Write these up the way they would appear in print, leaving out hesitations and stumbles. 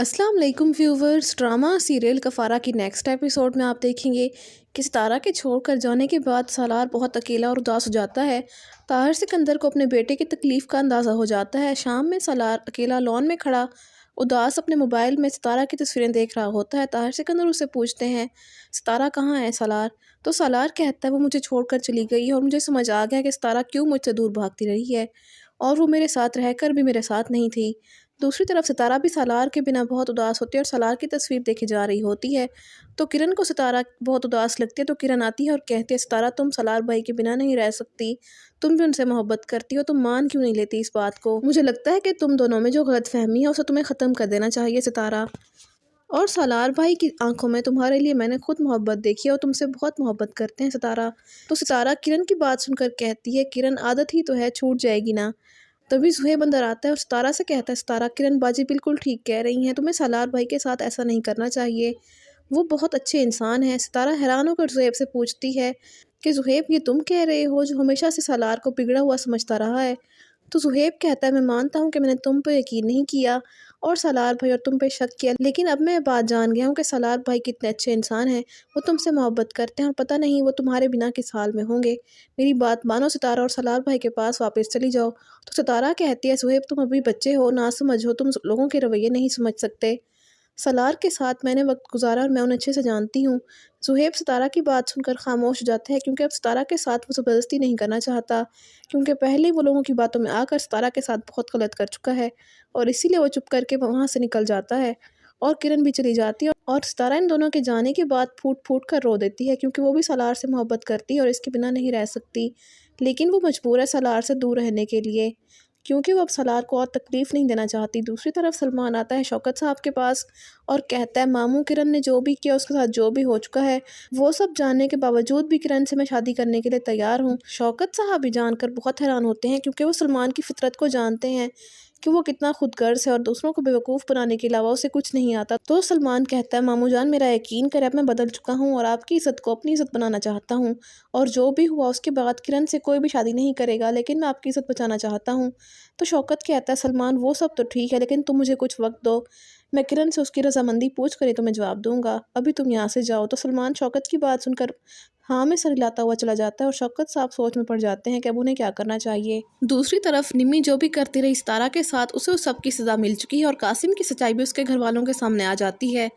अस्सलाम वालेकुम viewers. Drama serial कफ़ारा की नेक्स्ट एपिसोड में आप देखेंगे कि सितारा के छोड़कर जाने के बाद सालार बहुत अकेला और उदास हो जाता है। ताहिर सिकंदर को अपने बेटे की तकलीफ़ का अंदाज़ा हो जाता है। शाम में सालार अकेला लॉन में खड़ा उदास अपने मोबाइल में सितारा की तस्वीरें देख रहा होता है। ताहिर सिकंदर उससे पूछते हैं, सितारा कहाँ है सालार? तो सालार कहता है वो मुझे छोड़कर चली गई है और मुझे समझ आ गया कि सितारा क्यों मुझसे दूर भागती रही है और वो मेरे साथ रहकर भी मेरे साथ नहीं थी। दूसरी तरफ सितारा भी सालार के बिना बहुत उदास होती है और सालार की तस्वीर देखी जा रही होती है। तो किरण को सितारा बहुत उदास लगती है, तो किरण आती है और कहती है, सितारा तुम सालार भाई के बिना नहीं रह सकती, तुम भी उनसे मोहब्बत करती हो, तुम मान क्यों नहीं लेती इस बात को? मुझे लगता है कि तुम दोनों में जो गलतफहमी है उसे तुम्हें ख़त्म कर देना चाहिए सितारा। और सालार भाई की आंखों में तुम्हारे लिए मैंने खुद मोहब्बत देखी है और तुमसे बहुत मोहब्बत करते हैं सितारा। तो सितारा किरण की बात सुनकर कहती है, किरण आदत ही तो है, छूट जाएगी ना। तभी ज़ुहैब अंदर आता है और सितारा से कहता है, सितारा किरण बाजी बिल्कुल ठीक कह रही हैं, तुम्हें सालार भाई के साथ ऐसा नहीं करना चाहिए, वो बहुत अच्छे इंसान हैं। सितारा हैरान होकर ज़ुहैब से पूछती है कि ज़ुहैब ये तुम कह रहे हो जो हमेशा से सालार को बिगड़ा हुआ समझता रहा है? तो ज़ुहैब कहता है, मैं मानता हूँ कि मैंने तुम पे यकीन नहीं किया और सालार भाई और तुम पे शक किया, लेकिन अब मैं बात जान गया हूँ कि सालार भाई कितने अच्छे इंसान हैं, वो तुमसे मोहब्बत करते हैं और पता नहीं वो तुम्हारे बिना किस हाल में होंगे। मेरी बात मानो सितारा और सालार भाई के पास वापस चली जाओ। तो सितारा कहती है, ज़ुहैब तुम अभी बच्चे हो, ना समझ हो, तुम लोगों के रवैये नहीं समझ सकते। सालार के साथ मैंने वक्त गुजारा और मैं उन्हें अच्छे से जानती हूँ। ज़ुहैब सितारा की बात सुनकर खामोश हो जाता है, क्योंकि अब सितारा के साथ वो ज़बरदस्ती नहीं करना चाहता, क्योंकि पहले वो लोगों की बातों में आकर सितारा के साथ बहुत गलत कर चुका है और इसीलिए वो चुप करके वहाँ से निकल जाता है और किरण भी चली जाती है। और सितारा इन दोनों के जाने के बाद फूट फूट कर रो देती है, क्योंकि वो भी सालार से मोहब्बत करती है और इसके बिना नहीं रह सकती, लेकिन वो मजबूर है सालार से दूर रहने के लिए, क्योंकि वो अब सालार को और तकलीफ़ नहीं देना चाहती। दूसरी तरफ सलमान आता है शौकत साहब के पास और कहता है, मामू किरण ने जो भी किया, उसके साथ जो भी हो चुका है, वो सब जानने के बावजूद भी किरण से मैं शादी करने के लिए तैयार हूँ। शौकत साहब भी जानकर बहुत हैरान होते हैं, क्योंकि वो सलमान की फितरत को जानते हैं कि वो कितना खुदगर्ज़ है और दूसरों को बेवकूफ़ बनाने के अलावा उसे कुछ नहीं आता। तो सलमान कहता है, मामू जान मेरा यकीन करें, अब मैं बदल चुका हूँ और आपकी इज़्ज़त को अपनी इज़्ज़त बनाना चाहता हूँ, और जो भी हुआ उसके बाद किरण से कोई भी शादी नहीं करेगा, लेकिन मैं आपकी इज़्ज़त बचाना चाहता हूँ। तो शौकत कहता है, सलमान वो सब तो ठीक है, लेकिन तुम मुझे कुछ वक्त दो, मैं किरण से उसकी रजामंदी पूछ कर ही तुम्हें जवाब दूंगा, अभी तुम यहाँ से जाओ। तो सलमान शौकत की बात सुनकर हाँ में सर हिलाता हुआ चला जाता है और शौकत साहब सोच में पड़ जाते हैं कि अब उन्हें क्या करना चाहिए। दूसरी तरफ निम्मी जो भी करती रही सितारा के साथ, उसे उस सब की सज़ा मिल चुकी है और कासिम की सच्चाई भी उसके घर वालों के सामने आ जाती है।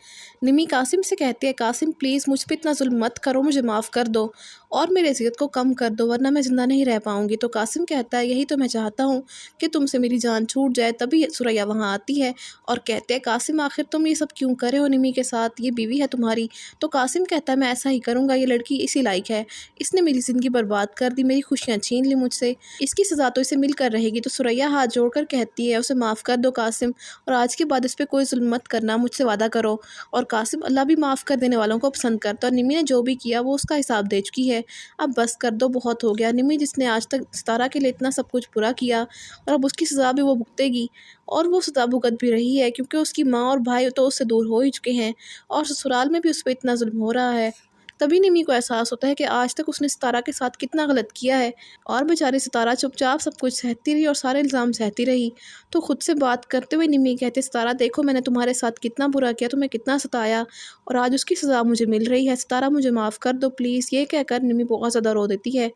निम्मी कासिम से कहती है, कासिम प्लीज़ मुझ पर इतना जुल्म मत करो, मुझे माफ़ कर दो और मेरे अज़ियत को कम कर दो, वरना मैं ज़िंदा नहीं रह पाऊँगी। तो कासिम कहता है, यही तो मैं चाहता हूँ कि तुमसे मेरी जान छूट जाए। तभी सुरैया वहाँ आती है और कहते हैं, कासिम आखिर तुम ये सब क्यों करे हो निम्मी के साथ, ये बीवी है तुम्हारी। तो कासिम कहता है, मैं ऐसा ही करूँगा, ये लड़की इसी लायक है, इसने मेरी ज़िंदगी बर्बाद कर दी, मेरी खुशियाँ छीन ली मुझसे, इसकी सज़ा तो इसे मिलकर रहेगी। तो सुरैया हाथ जोड़कर कहती है, उसे माफ़ कर दो कासिम, और आज के बाद इस पर कोई जुल्म मत करना, मुझसे वादा करो। और कासिम अल्लाह भी माफ़ कर देने वालों को पसंद करता है और निम्मी ने जो भी किया वो उसका हिसाब दे चुकी है, अब बस कर दो, बहुत हो गया। निम्मी जिसने आज तक सितारा के लिए इतना सब कुछ बुरा किया और अब उसकी सज़ा भी वो भुगतेगी, और वो सज़ा भुगत भी रही है, क्योंकि उसकी माँ और भाई तो उससे दूर हो ही चुके हैं और ससुराल में भी उस पर इतना जुल्म हो रहा है। तभी निम्मी को एहसास होता है कि आज तक उसने सितारा के साथ कितना गलत किया है, और बेचारी सितारा चुपचाप सब कुछ सहती रही और सारे इल्ज़ाम सहती रही। तो खुद से बात करते हुए निम्मी कहती है, सितारा देखो मैंने तुम्हारे साथ कितना बुरा किया, तुम्हें कितना सताया, और आज उसकी सज़ा मुझे मिल रही है, सितारा मुझे माफ़ कर दो प्लीज़। ये कहकर निम्मी बहुत ज़्यादा रो देती है।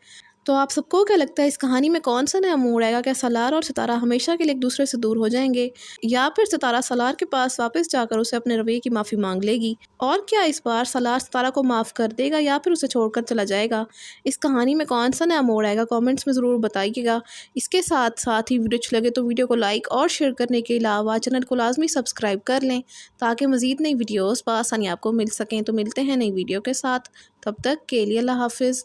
तो आप सबको क्या लगता है, इस कहानी में कौन सा नया मोड़ आएगा? क्या सालार और सितारा हमेशा के लिए एक दूसरे से दूर हो जाएंगे, या फिर सितारा सालार के पास वापस जाकर उसे अपने रवैये की माफ़ी मांग लेगी? और क्या इस बार सालार सितारा को माफ़ कर देगा या फिर उसे छोड़कर चला जाएगा? इस कहानी में कौन सा नया मोड़ आएगा, कमेंट्स में ज़रूर बताइएगा। इसके साथ साथ ही वीडियो अच्छी लगे तो वीडियो को लाइक और शेयर करने के अलावा चैनल को लाजमी सब्सक्राइब कर लें, ताकि मज़ीद नई वीडियोज़ बआसानी आपको मिल सकें। तो मिलते हैं नई वीडियो के साथ, तब तक के लिए अल्लाह हाफिज़।